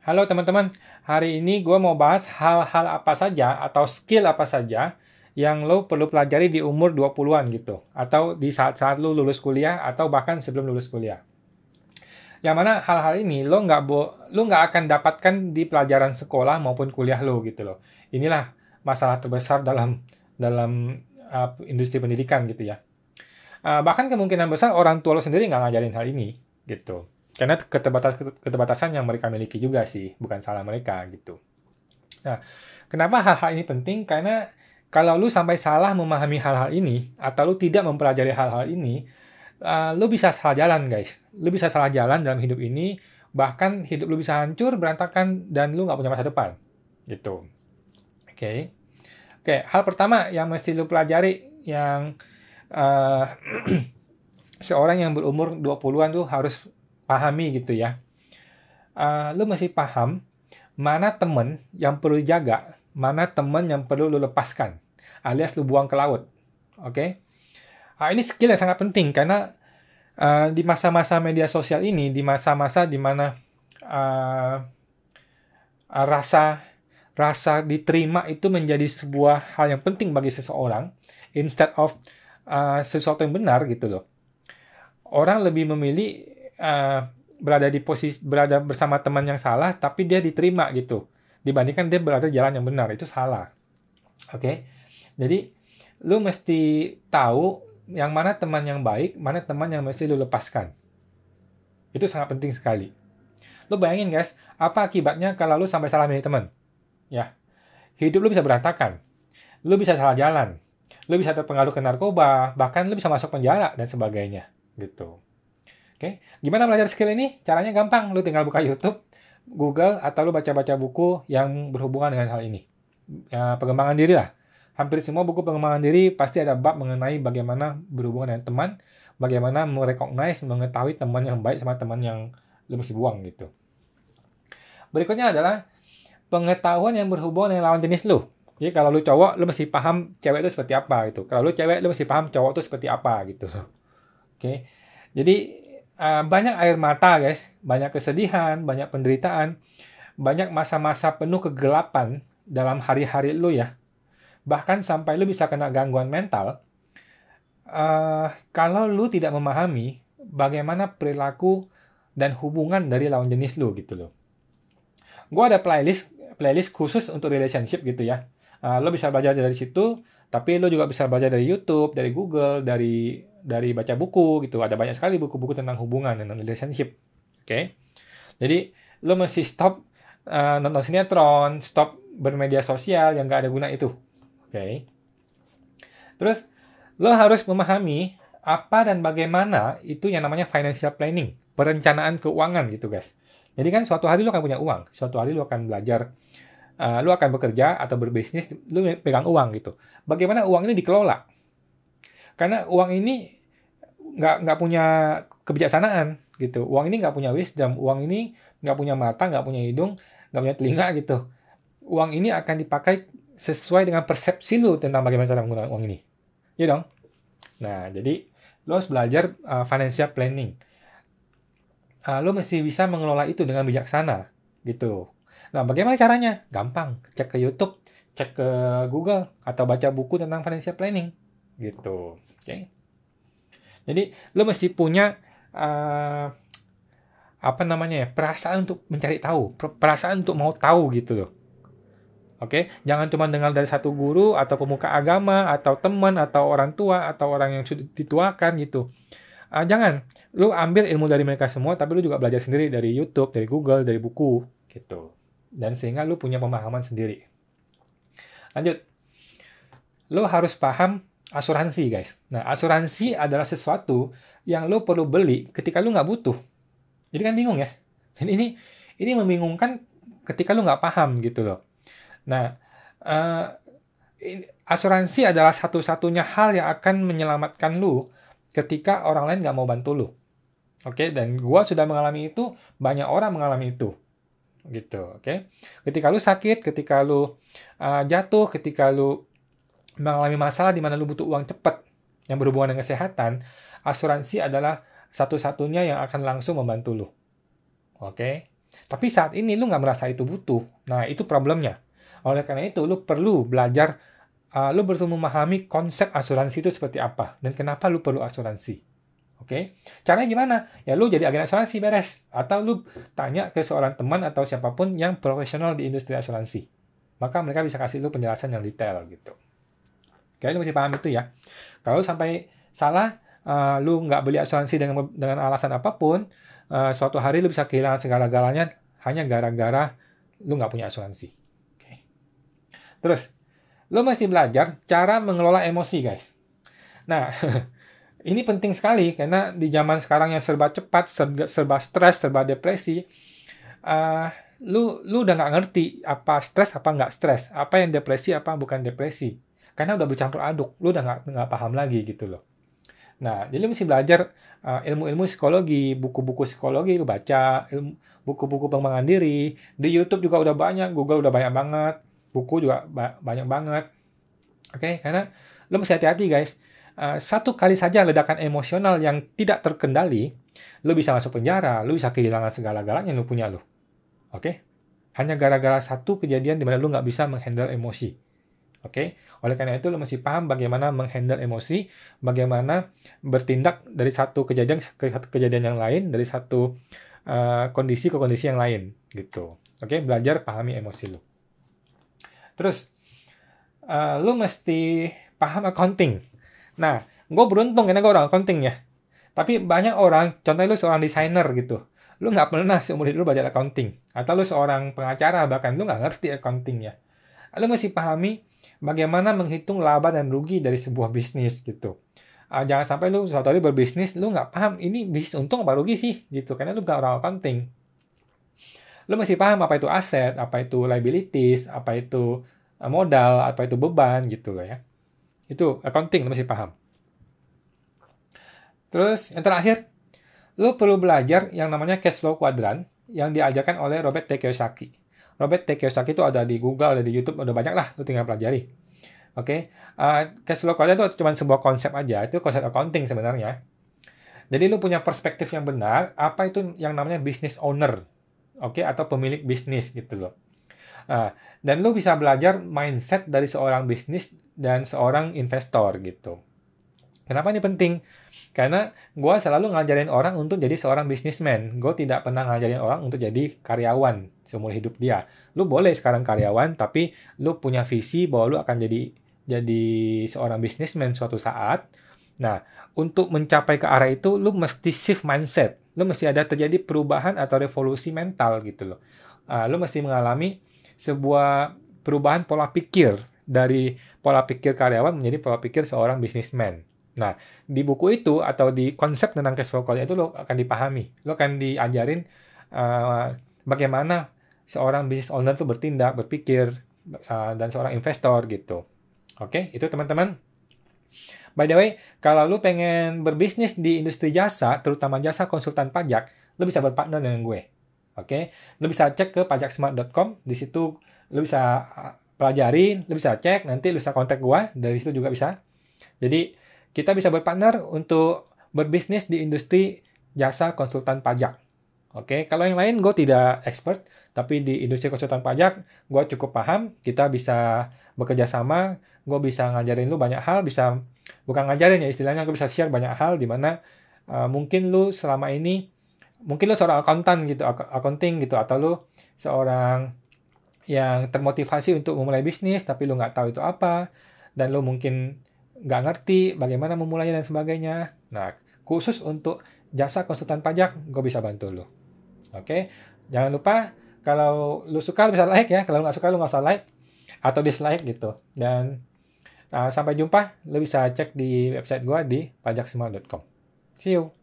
Halo teman-teman, hari ini gue mau bahas hal-hal apa saja atau skill apa saja yang lo perlu pelajari di umur 20-an gitu. Atau di saat-saat lo lulus kuliah atau bahkan sebelum lulus kuliah. Yang mana hal-hal ini lo nggak akan dapatkan di pelajaran sekolah maupun kuliah lo gitu loh. Inilah masalah terbesar dalam dalam industri pendidikan gitu ya. Bahkan kemungkinan besar orang tua lo sendiri nggak ngajarin hal ini gitu. Karena keterbatasan yang mereka miliki juga sih, bukan salah mereka gitu. Nah, kenapa hal-hal ini penting? Karena kalau lu sampai salah memahami hal-hal ini, atau lu tidak mempelajari hal-hal ini, lu bisa salah jalan guys. Lu bisa salah jalan dalam hidup ini, bahkan hidup lu bisa hancur, berantakan, dan lu nggak punya masa depan. Gitu. Oke. Oke, hal pertama yang mesti lu pelajari, yang uh, seorang yang berumur 20-an tuh harus pahami gitu ya. Lu mesti paham mana temen yang perlu dijaga, mana temen yang perlu lu lepaskan, alias lu buang ke laut. Oke? Ini skill yang sangat penting karena di masa-masa media sosial ini, di masa-masa di mana uh, rasa rasa diterima itu menjadi sebuah hal yang penting bagi seseorang, instead of sesuatu yang benar gitu loh. Orang lebih memilih berada bersama teman yang salah tapi dia diterima gitu dibandingkan dia berada di jalan yang benar. Itu salah. Oke. Jadi lu mesti tahu yang mana teman yang baik, mana teman yang mesti lu lepaskan. Itu sangat penting sekali. Lu bayangin guys, apa akibatnya kalau lu sampai salah milih teman? Ya, hidup lu bisa berantakan. Lu bisa salah jalan. Lu bisa terpengaruh ke narkoba, bahkan lu bisa masuk penjara dan sebagainya gitu. Oke, gimana belajar skill ini? Caranya gampang, lu tinggal buka YouTube, Google, atau lu baca-baca buku yang berhubungan dengan hal ini. Ya, pengembangan diri lah. Hampir semua buku pengembangan diri pasti ada bab mengenai bagaimana berhubungan dengan teman, bagaimana merecognize, mengetahui teman yang baik sama teman yang lu mesti buang gitu. Berikutnya adalah pengetahuan yang berhubungan dengan lawan jenis lu. Jadi kalau lu cowok, lu mesti paham cewek itu seperti apa gitu. Kalau lu cewek, lu mesti paham cowok itu seperti apa gitu. Oke. Jadi banyak air mata guys, banyak kesedihan, banyak penderitaan, banyak masa-masa penuh kegelapan dalam hari-hari lu ya. Bahkan sampai lu bisa kena gangguan mental kalau lu tidak memahami bagaimana perilaku dan hubungan dari lawan jenis lu gitu loh. Gue ada playlist khusus untuk relationship gitu ya. Lo bisa belajar dari situ, tapi lo juga bisa belajar dari YouTube, dari Google, dari baca buku gitu. Ada banyak sekali buku-buku tentang hubungan dan relationship. Oke. Jadi lo mesti stop nonton sinetron, stop bermedia sosial yang gak ada guna itu. Oke. Terus lo harus memahami apa dan bagaimana itu yang namanya financial planning, perencanaan keuangan gitu guys. Jadi kan suatu hari lo akan punya uang, suatu hari lo akan belajar, lo akan bekerja atau berbisnis, lo pegang uang gitu. Bagaimana uang ini dikelola? Karena uang ini nggak punya kebijaksanaan gitu. Uang ini nggak punya wisdom, uang ini nggak punya mata, nggak punya hidung, nggak punya telinga gitu. Uang ini akan dipakai sesuai dengan persepsi lo tentang bagaimana cara menggunakan uang ini. Ya dong? Nah, jadi lo harus belajar financial planning. Lo mesti bisa mengelola itu dengan bijaksana gitu. Nah, bagaimana caranya? Gampang, cek ke YouTube, cek ke Google, atau baca buku tentang financial planning gitu. Oke. Jadi lo mesti punya apa namanya ya, perasaan untuk mencari tahu, perasaan untuk mau tahu gitu loh. Oke, jangan cuma dengar dari satu guru atau pemuka agama atau teman atau orang tua atau orang yang sudah dituakan gitu. Jangan, lu ambil ilmu dari mereka semua, tapi lu juga belajar sendiri dari YouTube, dari Google, dari buku, gitu. Dan sehingga lu punya pemahaman sendiri. Lanjut, lu harus paham asuransi, guys. Nah, asuransi adalah sesuatu yang lu perlu beli ketika lu nggak butuh. Jadi kan bingung ya. Dan ini membingungkan ketika lu nggak paham gitu loh. Nah, asuransi adalah satu-satunya hal yang akan menyelamatkan lu ketika orang lain nggak mau bantu lu. Oke, dan gua sudah mengalami itu, banyak orang mengalami itu. Gitu, oke. Ketika lu sakit, ketika lu jatuh, ketika lu mengalami masalah di mana lu butuh uang cepat yang berhubungan dengan kesehatan, asuransi adalah satu-satunya yang akan langsung membantu lu. Oke. Tapi saat ini lu nggak merasa itu butuh. Nah, itu problemnya. Oleh karena itu, lu perlu belajar, lu perlu memahami konsep asuransi itu seperti apa, dan kenapa lu perlu asuransi. Oke? Caranya gimana? Ya lu jadi agen asuransi beres. Atau lu tanya ke seorang teman atau siapapun yang profesional di industri asuransi. Maka mereka bisa kasih lu penjelasan yang detail gitu. Oke, lu mesti paham itu ya. Kalau sampai salah, lu nggak beli asuransi dengan alasan apapun, suatu hari lu bisa kehilangan segala-galanya hanya gara-gara lu nggak punya asuransi. Oke. Terus, lu mesti belajar cara mengelola emosi, guys. Nah, ini penting sekali karena di zaman sekarang yang serba cepat, serba stres, serba depresi, lu udah nggak ngerti apa stres apa nggak stres, apa yang depresi apa bukan depresi, karena udah bercampur aduk, lu udah nggak paham lagi gitu loh. Nah, jadi lu mesti belajar ilmu-ilmu psikologi, buku-buku psikologi lu baca, buku-buku pengembangan diri, di YouTube juga udah banyak, Google udah banyak banget, buku juga banyak banget. Oke, karena lu mesti hati-hati guys. Satu kali saja ledakan emosional yang tidak terkendali, lu bisa masuk penjara, lu bisa kehilangan segala-galanya yang lu punya lu. Oke? Hanya gara-gara satu kejadian di mana lu nggak bisa menghandle emosi. Oke? Oleh karena itu, lu mesti paham bagaimana menghandle emosi, bagaimana bertindak dari satu kejadian ke kejadian yang lain, dari satu kondisi ke kondisi yang lain, gitu. Oke? Belajar pahami emosi lu. Terus, lu mesti paham accounting. Nah, gue beruntung karena gue orang accounting ya. Tapi banyak orang, contohnya lu seorang desainer gitu. Lu nggak pernah seumur hidup lu belajar accounting. Atau lu seorang pengacara, bahkan lu nggak ngerti accounting ya. Lu mesti pahami bagaimana menghitung laba dan rugi dari sebuah bisnis gitu. Jangan sampai lu suatu hari berbisnis, lu nggak paham ini bisnis untung apa rugi sih gitu. Karena lu nggak orang accounting. Lu mesti paham apa itu aset, apa itu liabilities, apa itu modal, apa itu beban gitu loh ya. Itu accounting, lu mesti paham. Terus, yang terakhir, lu perlu belajar yang namanya cash flow quadrant yang diajarkan oleh Robert T. Kiyosaki. Robert T. Kiyosaki itu ada di Google, ada di YouTube, udah banyak lah, lu tinggal pelajari. Oke, cash flow quadrant itu cuma sebuah konsep aja, itu konsep accounting sebenarnya. Jadi lu punya perspektif yang benar, apa itu yang namanya business owner, oke, atau pemilik bisnis gitu loh. Dan lu bisa belajar mindset dari seorang bisnis dan seorang investor gitu. Kenapa ini penting? Karena gue selalu ngajarin orang untuk jadi seorang bisnismen. Gue tidak pernah ngajarin orang untuk jadi karyawan seumur hidup dia. Lu boleh sekarang karyawan, tapi lu punya visi bahwa lu akan jadi seorang bisnismen suatu saat. Nah, untuk mencapai ke arah itu, lu mesti shift mindset. Lu mesti ada terjadi perubahan atau revolusi mental gitu loh. Lu mesti mengalami sebuah perubahan pola pikir dari pola pikir karyawan menjadi pola pikir seorang bisnismen. Nah, di buku itu atau di konsep tentang cash flow quadrant itu lo akan dipahami. Lo akan diajarin bagaimana seorang business owner itu bertindak, berpikir, dan seorang investor gitu. Oke, itu teman-teman. By the way, kalau lo pengen berbisnis di industri jasa, terutama jasa konsultan pajak, lo bisa berpartner dengan gue. Oke, lo bisa cek ke pajaksmart.com. Di situ lo bisa pelajari, lo bisa cek, nanti lo bisa kontak gue, dari situ juga bisa. Jadi, kita bisa berpartner untuk berbisnis di industri jasa konsultan pajak. Oke, kalau yang lain gue tidak expert, tapi di industri konsultan pajak gue cukup paham. Kita bisa bekerja sama, gue bisa ngajarin lu banyak hal, bukan ngajarin ya istilahnya, gue bisa share banyak hal di mana mungkin lu selama ini, mungkin lu seorang accounting gitu, atau lu seorang yang termotivasi untuk memulai bisnis, tapi lu nggak tahu itu apa, dan lu mungkin nggak ngerti bagaimana memulainya dan sebagainya. Nah, khusus untuk jasa konsultan pajak, gue bisa bantu lo. Oke, jangan lupa kalau lu suka lu bisa like ya, kalau nggak suka lu nggak usah like atau dislike gitu. Dan sampai jumpa, lu bisa cek di website gue di pajaksmart.com. See you.